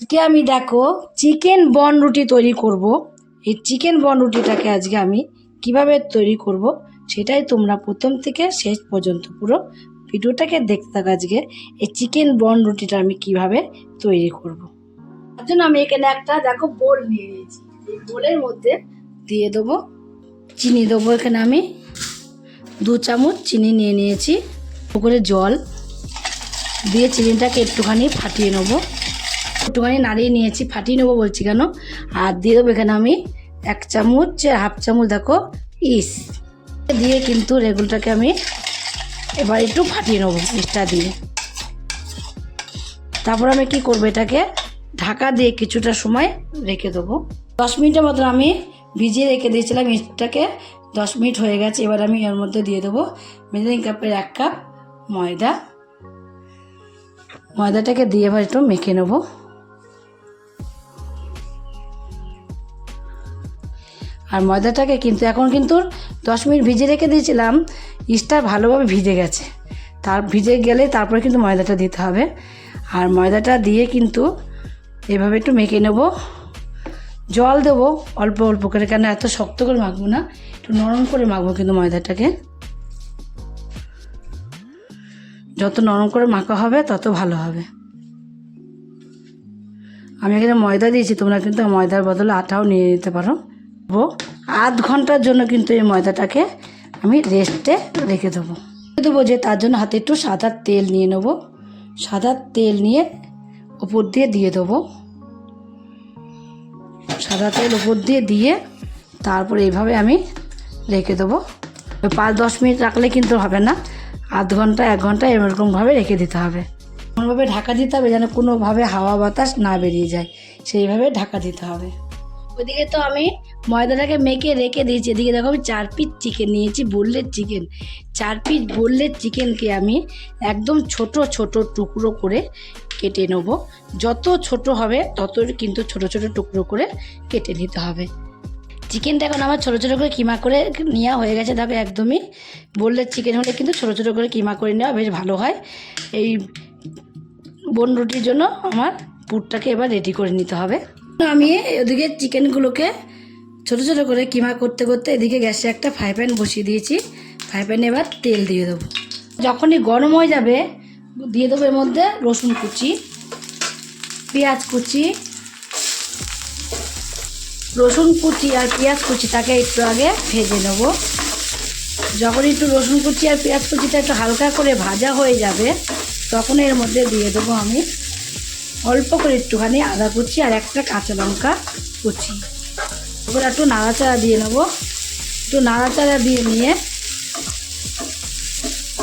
আজকে আমি দেখো চিকেন বন রুটি তৈরি করব। এই চিকেন বন রুটিটাকে আজকে আমি কিভাবে তৈরি করব সেটাই তোমরা প্রথম থেকে শেষ পর্যন্ত পুরো ভিডিওটাকে দেখতে থাকো। আজকে এই চিকেন বন রুটিটা আমি কিভাবে তৈরি করব। তার জন্য আমি এখানে একটা দেখো বোল নিয়ে নিয়েছি। এই বোলের মধ্যে দিয়ে দেবো চিনি, দেবো এখানে আমি 2 চামচ চিনি নিয়ে নিয়েছি। করে জল দিয়ে চিনিটাকে একটুখানি ফাটিয়ে নেবো। একটুখানি নাড়িয়ে নিয়েছি, ফাটিয়ে নেবো বলছি কেন, আর দিয়ে দেবো এখানে আমি 1 চামচ 1/2 চামচ দেখো ইস্ট দিয়ে কিন্তু রেগুলটাকে আমি এবার একটু ফাটিয়ে নেবো ইস্টটা দিয়ে। তারপর আমি কি করবো, এটাকে ঢাকা দিয়ে কিছুটা সময় রেখে দেবো। 10 মিনিটের মতন আমি ভিজিয়ে রেখে দিয়েছিলাম ইস্টটাকে। 10 মিনিট হয়ে গেছে। এবার আমি এর মধ্যে দিয়ে দেবো মেজারিং কাপের 1 কাপ ময়দাটাকে দিয়ে এবার একটু মেখে নেবো। আর ময়দাটাকে কিন্তু এখন কিন্তু 10 মিনিট ভিজে রেখে দিয়েছিলাম, ইস্টটা ভালোভাবে ভিজে গেছে। ভিজে গেলে তারপরে কিন্তু ময়দাটা দিতে হবে। আর ময়দাটা দিয়ে কিন্তু এভাবে একটু মেখে নেব। জল দেবো অল্প অল্প করে, কেন এত শক্ত করে মাখবো না, একটু নরম করে মাখবো। কিন্তু ময়দাটাকে যত নরম করে মাখা হবে তত ভালো হবে। আমি এখানে ময়দা দিয়েছি, তোমরা কিন্তু ময়দার বদলে আটাও নিয়ে নিতে পারো। আধ ঘন্টার জন্য কিন্তু এই ময়দাটাকে আমি রেস্টে রেখে দেবো। যে তার জন্য হাতে একটু সাদা তেল নিয়ে নেব। সাদা তেল নিয়ে উপর দিয়ে দেবো। সাদা তেল উপর দিয়ে তারপরে এইভাবে আমি রেখে দেবো। 5-10 মিনিট রাখলে কিন্তু হবে না, আধ ঘন্টা 1 ঘন্টা এরকমভাবে রেখে দিতে হবে। এমনভাবে ঢাকা দিতে হবে যেন কোনোভাবে হাওয়া বাতাস না বেরিয়ে যায়, সেইভাবে ঢাকা দিতে হবে। ওইদিকে তো আমি ময়দাটাকে মেখে রেখে দিয়েছি। এদিকে দেখো আমি 4 পিস চিকেন নিয়েছি, বোনলেস চিকেন। 4 পিস বোনলেস চিকেনকে আমি একদম ছোট ছোট টুকরো করে কেটে নেব। যত ছোট হবে তত কিন্তু ছোট ছোট টুকরো করে কেটে নিতে হবে। চিকেনটা এখন আমার ছোটো ছোটো করে কিমা করে নেওয়া হয়ে গেছে। দেখো একদমই বোনলেস চিকেন হলে কিন্তু ছোটো ছোটো করে কিমা করে নেওয়া বেশ ভালো হয়। এই বোন রুটির জন্য আমার পুরটাকে এবার রেডি করে নিতে হবে। আমি ওদিকে চিকেনগুলোকে ছোটো ছোটো করে কিমা করতে করতে এদিকে গ্যাসে একটা ফ্রাই প্যান বসিয়ে দিয়েছি। ফ্রাই প্যানে এবার তেল দিয়ে দেবো। যখনই গরম হয়ে যাবে দিয়ে দেবো এর মধ্যে রসুন কুচি, পেঁয়াজ কুচি। রসুন কুচি আর পেঁয়াজ কুচিটাকে একটু আগে ভেজে নেব। যখন একটু রসুন কুচি আর পেঁয়াজ কুচিটা একটু হালকা করে ভাজা হয়ে যাবে তখন এর মধ্যে দিয়ে দেবো আমি অল্প করে একটুখানি আদা কুচি আর একটা কাঁচা লঙ্কা কুচি। এবার একটু নাড়াচাড়া দিয়ে নেব। একটু নাড়াচাড়া দিয়ে নিয়ে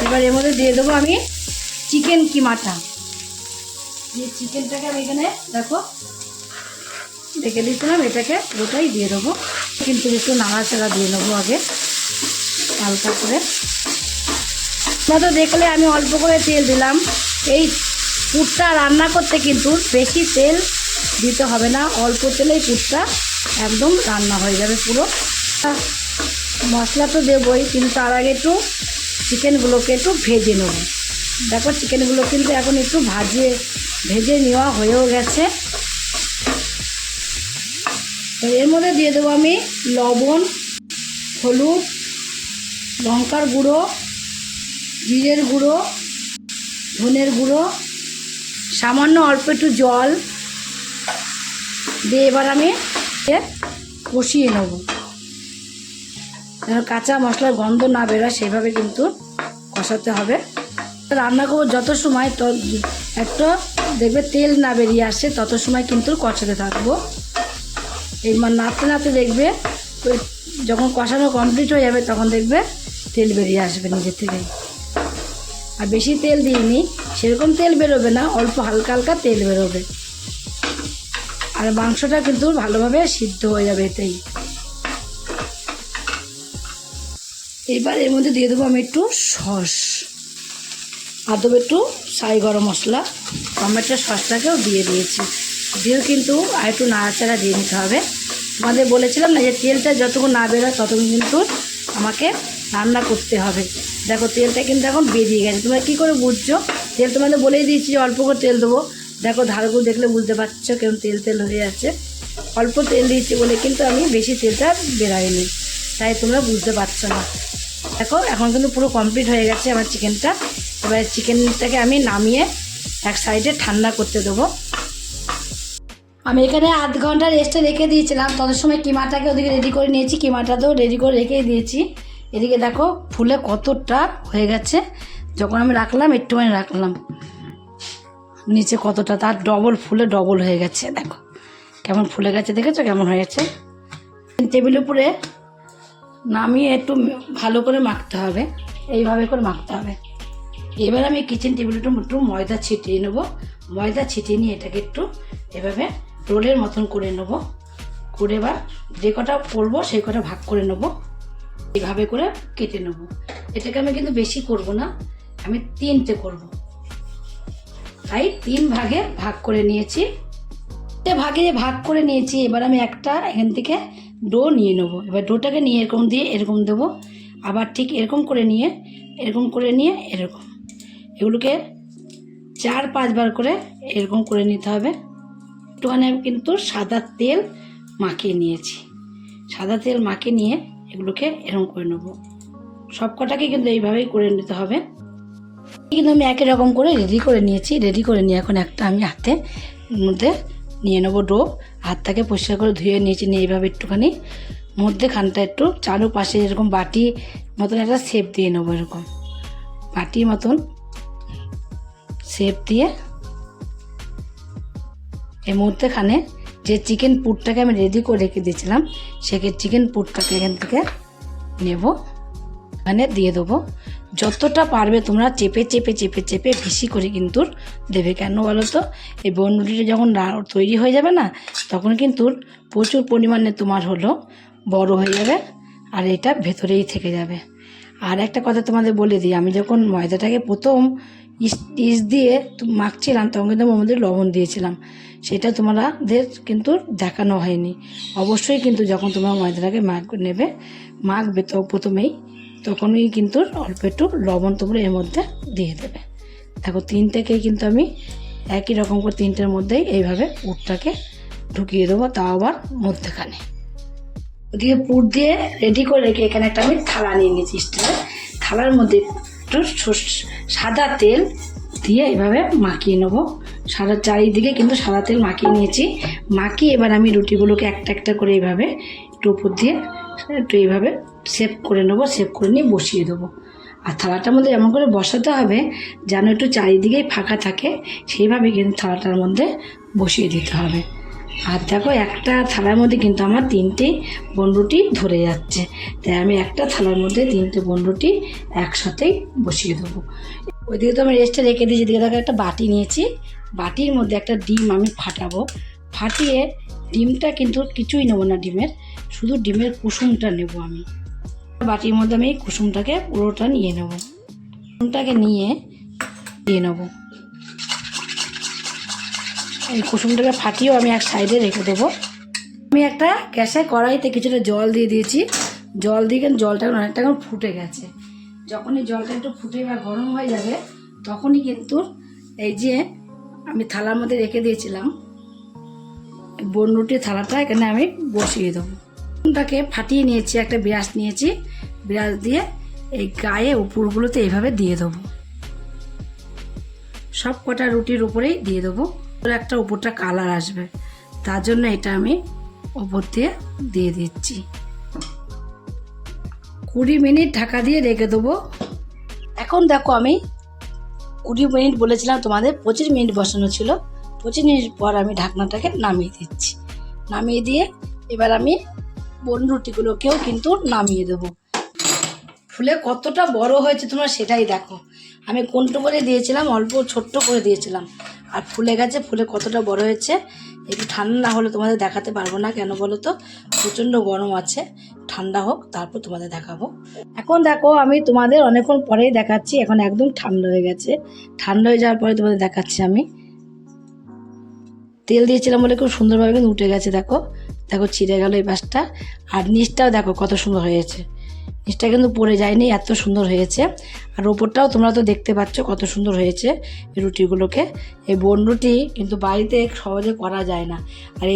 এবার এর মধ্যে দিয়ে দেবো আমি চিকেন কিমাটা। যে চিকেনটাকে আমি এখানে দেখো রেখে দিয়েছিলাম, এটাকে পুরোটাই দিয়ে দেবো। কিন্তু একটু নাড়াচাড়া দিয়ে নেবো আগে হালকা করে। তো দেখলে আমি অল্প করে তেল দিলাম। এই পুরটা রান্না করতে কিন্তু বেশি তেল দিতে হবে না, অল্প তেলেই পুরটা একদম রান্না হয়ে যাবে পুরো। মশলা তো দেবই, কিন্তু তার আগে একটু চিকেনগুলোকে একটু ভেজে নেব। দেখো চিকেনগুলো কিন্তু এখন একটু ভেজে নেওয়া হয়েও গেছে। এর মধ্যে দিয়ে দেবো আমি লবণ, হলুদ, লঙ্কার গুঁড়ো, জিরের গুঁড়ো, ধনের গুঁড়ো, সামান্য অল্প একটু জল দিয়ে এবার আমি কষিয়ে নেব। যেন কাঁচা মশলার গন্ধ না বেরোয় সেইভাবে কিন্তু কষাতে হবে। রান্না করবো যত সময় তো একটু দেখবে তেল না বেরিয়ে আসে তত সময় কিন্তু কষাতে থাকবো। এইবার নাড়তে নাড়তে দেখবে যখন কষানো কমপ্লিট হয়ে যাবে তখন দেখবে তেল বেরিয়ে আসবে নিজের থেকেই। আর বেশি তেল দিইনি, সেরকম তেল বেরোবে না, অল্প হালকা হালকা তেল বেরোবে। আর মাংসটা কিন্তু ভালোভাবে সিদ্ধ হয়ে যাবে এতেই। এবার এর মধ্যে দিয়ে দেবো আমি একটু সস, আর দেবো একটু সাই গরম মশলা, টমেটো সসটাকেও দিয়ে দিয়েছি। দিয়েও কিন্তু আর একটু নাড়াচাড়া দিয়ে নিতে হবে। তোমাদের বলেছিলাম না যে তেলটা যতক্ষণ না বেরোয় ততক্ষণ কিন্তু আমাকে রান্না করতে হবে। দেখো তেলটা কিন্তু এখন বেরিয়ে গেছে। তোমরা কী করে বুঝছো? তেল তোমাদের বলেই দিয়েছি যে অল্প করে তেল দেবো, দেখো ধারগুলো দেখলে বুঝতে পারছো কেমন তেল তেল হয়ে আছে। অল্প তেল দিয়েছি বলে কিন্তু আমি বেশি তেলটা বেরাইনি, তাই তোমরা বুঝতে পারছো না। দেখো এখন কিন্তু পুরো কমপ্লিট হয়ে গেছে আমার চিকেনটা। এবার চিকেনটাকে আমি নামিয়ে এক সাইডে ঠান্ডা করতে দেবো। আমি এখানে আধ ঘন্টা রেস্টে রেখে দিয়েছিলাম, তত সময় কিমাটাকে ওদিকে রেডি করে নিয়েছি, কিমাটাতেও রেডি করে রেখেই দিয়েছি। এদিকে দেখো ফুলে কতটা হয়ে গেছে, যখন আমি রাখলাম একটুখানি রাখলাম, নিচে কতটা তার ডবল ফুলে ডবল হয়ে গেছে। দেখো কেমন ফুলে গেছে, দেখেছো কেমন হয়েছে। টেবিলের উপরে নামিয়ে একটু ভালো করে মাখতে হবে, এইভাবে করে মাখতে হবে। এবার আমি কিচেন টেবিলটা একটু ময়দা ছিটিয়ে নেবো। ময়দা ছিটিয়ে নিয়ে এটাকে একটু এভাবে রোলের মতন করে নেবো, করে এবার যে কটা করবো সেই কটা ভাগ করে নেবো, এইভাবে করে কেটে নেবো। এটাকে আমি কিন্তু বেশি করব না, আমি 3টে করব, তাই 3 ভাগে ভাগ করে নিয়েছি। ভাগে ভাগ করে নিয়েছি। এবার আমি একটা এখান থেকে ডো নিয়ে নেবো। এবার ডোটাকে নিয়ে এরকম দিয়ে এরকম দেবো, আবার ঠিক এরকম করে নিয়ে এরকম করে নিয়ে এরকম, এগুলোকে 4-5 বার করে এরকম করে নিতে হবে। একটুখানি আমি কিন্তু সাদা তেল মাখিয়ে নিয়েছি। সাদা তেল মাখিয়ে নিয়ে এগুলোকে এরকম করে নেবো। সব কটাকে কিন্তু এইভাবেই করে নিতে হবে। কিন্তু আমি একই রকম করে রেডি করে নিয়েছি। রেডি করে নিয়ে এখন একটা আমি হাতে মধ্যে নিয়ে নেবো ডো। হাতটাকে পরিষ্কার করে ধুয়ে নিয়েছি, নিয়ে এইভাবে একটুখানি মধ্যেখানটা একটু চারোপাশে এরকম বাটি মতন একটা শেপ দিয়ে নেবো, এরকম বাটির মতন শেপ দিয়ে এর মধ্যেখানে যে চিকেন পুরটাকে আমি রেডি করে রেখে দিয়েছিলাম, সেকে চিকেন পুরটাকে এখান থেকে নেব, এখানে দিয়ে দেবো। যতটা পারবে তোমরা চেপে চেপে চেপে চেপে বেশি করে কিন্তু দেবে। কেন বলো তো, এই বনরুটিটা যখন তৈরি হয়ে যাবে না, তখন কিন্তু প্রচুর পরিমাণে তোমার হলো বড় হয়ে যাবে, আর এটা ভেতরেই থেকে যাবে। আর একটা কথা তোমাদের বলে দিই, আমি যখন ময়দাটাকে প্রথম ইস্ট দিয়ে মাখছিলাম, তখন কিন্তু ওর মধ্যে লবণ দিয়েছিলাম, সেটা তোমাদের কিন্তু দেখানো হয়নি। অবশ্যই কিন্তু যখন তোমরা ময়দাটাকে মাখবে তো প্রথমেই, তখনই কিন্তু অল্প একটু লবণ তোমরা এর মধ্যে দিয়ে দেবে। দেখো 3টেকেই কিন্তু আমি একই রকম করে 3টের মধ্যেই এইভাবে পুরটাকে ঢুকিয়ে দেবো, তাও আবার মধ্যেখানে। ওদিকে পুর দিয়ে রেডি করে রেখে এখানে একটা আমি থালা নিয়ে নিয়েছি স্টিলের। থালার মধ্যে একটু সাদা তেল দিয়ে এইভাবে মাখিয়ে নেবো। চারিদিকে কিন্তু সাদা তেল মাখিয়ে নিয়েছি। মাখিয়ে এবার আমি রুটিগুলোকে একটা একটা করে এইভাবে একটু উপর দিয়ে একটু এইভাবে শেপ করে নেবো। শেপ করে নিয়ে বসিয়ে দেবো। আর থালাটার মধ্যে এমন করে বসাতে হবে যেন একটু চারিদিকেই ফাঁকা থাকে, সেইভাবে কিন্তু থালাটার মধ্যে বসিয়ে দিতে হবে। আর দেখো একটা থালার মধ্যে কিন্তু আমার 3টে বনরুটি ধরে যাচ্ছে, তাই আমি একটা থালার মধ্যে 3টে বনরুটি একসাথেই বসিয়ে দেবো। ওইদিকে তো আমি রেস্টে রেখে দিয়েছি। এদিকে দেখো একটা বাটি নিয়েছি, বাটির মধ্যে একটা ডিম আমি ফাটাবো। ফাটিয়ে ডিমটা কিন্তু কিছুই নেবো না, শুধু ডিমের কুসুমটা নেব আমি। বাটির মধ্যে আমি কুসুমটাকে পুরোটা নিয়ে নেব, কুসুমটাকে নিয়ে দিয়ে নেবো। এই কুসুমটাকে ফাটিয়েও আমি এক সাইডে রেখে দেবো। আমি একটা গ্যাসে কড়াইতে কিছুটা জল দিয়ে দিয়েছি। জল দিয়ে কিন্তু জলটা অনেকটা এখন ফুটে গেছে। যখনই জলটা একটু ফুটে বা গরম হয়ে যাবে, তখনই কিন্তু এই যে আমি থালার মধ্যে রেখে দিয়েছিলাম বনরুটির থালাটা এখানে আমি বসিয়ে দেবো। কুসুমটাকে ফাটিয়ে নিয়েছি, একটা ব্রাশ নিয়েছি, ব্রাশ দিয়ে এই গায়ে উপরগুলোতে এইভাবে দিয়ে দেবো। সব কটা রুটির উপরেই দিয়ে দেবো। একটা উপরটা কালার আসবে, তার জন্য এটা আমি উপর দিয়ে দিয়ে দিচ্ছি। 20 মিনিট ঢাকা দিয়ে রেখে দেবো। এখন দেখো আমি 20 মিনিট বলেছিলাম তোমাদের, 25 মিনিট বসানো ছিল। 25 মিনিট পর আমি ঢাকনাটাকে নামিয়ে দিচ্ছি। নামিয়ে দিয়ে এবার আমি বনরুটিগুলোকেও কিন্তু নামিয়ে দেবো। ফুলে কতটা বড় হয়েছে তোমরা সেটাই দেখো। আমি কোনটো করে দিয়েছিলাম, অল্প ছোট্ট করে দিয়েছিলাম, আর ফুলে গেছে। ফুলে কতটা বড় হয়েছে, একটু ঠান্ডা না হলে তোমাদের দেখাতে পারবো না। কেন বলো তো, প্রচণ্ড গরম আছে, ঠান্ডা হোক তারপর তোমাদের দেখাবো। এখন দেখো আমি তোমাদের অনেকক্ষণ পরেই দেখাচ্ছি, এখন একদম ঠান্ডা হয়ে গেছে। ঠান্ডা হয়ে যাওয়ার পরে তোমাদের দেখাচ্ছি আমি। তেল দিয়েছিলাম বলে খুব সুন্দরভাবে কিন্তু উঠে গেছে। দেখো দেখো ছিঁড়ে গেল এই পাশটা, আর নিচটাও দেখো কত সুন্দর হয়েছে। নিচটা কিন্তু পড়ে যায়নি, এত সুন্দর হয়েছে। আর ওপরটাও তোমরা তো দেখতে পাচ্ছ কত সুন্দর হয়েছে এই রুটিগুলোকে। এই বনরুটি কিন্তু বাড়িতে সহজে করা যায় না, আর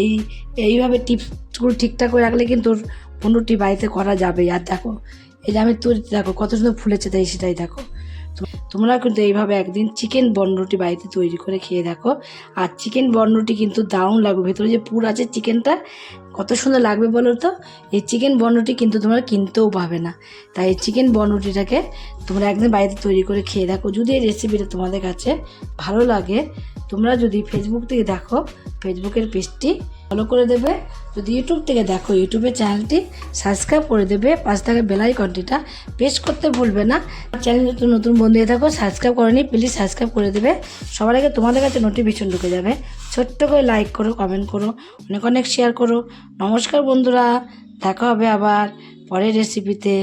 এইভাবে টিপসগুলো ঠিকঠাক করে রাখলে কিন্তু বনরুটি বাড়িতে করা যাবে। আর দেখো এই যে আমি তৈরি, দেখো কত সুন্দর ফুলেছে, তাই সেটাই দেখো। তোমরা কিন্তু এইভাবে একদিন চিকেন বনরুটি বাড়িতে তৈরি করে খেয়ে দেখো। আর চিকেন বনরুটি কিন্তু দারুণ লাগবে, ভেতরে যে পুর আছে চিকেনটা কত সুন্দর লাগবে বলো তো। এই চিকেন বনরুটি কিন্তু তোমরা কিনতেও পাবে না। তাই এই চিকেন বনরুটিটাকে তোমরা একদিন বাড়িতে তৈরি করে খেয়ে দেখো। যদি এই রেসিপিটা তোমাদের কাছে ভালো লাগে, তোমরা যদি ফেসবুক থেকে দেখো, ফেসবুকের পেজটি ফলো করে দেবে। যদি ইউটিউব থেকে দেখো, ইউটিউবের চ্যানেলটি সাবস্ক্রাইব করে দেবে। পাশে থাকা বেল আইকনটিটা প্রেস করতে ভুলবে না। চ্যানেল যদি নতুন বন্ধু হয়ে থাকো, সাবস্ক্রাইব করেনি, প্লিজ সাবস্ক্রাইব করে দেবে। সবার আগে তোমাদের কাছে নোটিফিকেশন ঢুকে যাবে। ছোট্ট করে লাইক করো, কমেন্ট করো, অনেক অনেক শেয়ার করো। নমস্কার বন্ধুরা, দেখা হবে আবার পরের রেসিপিতে।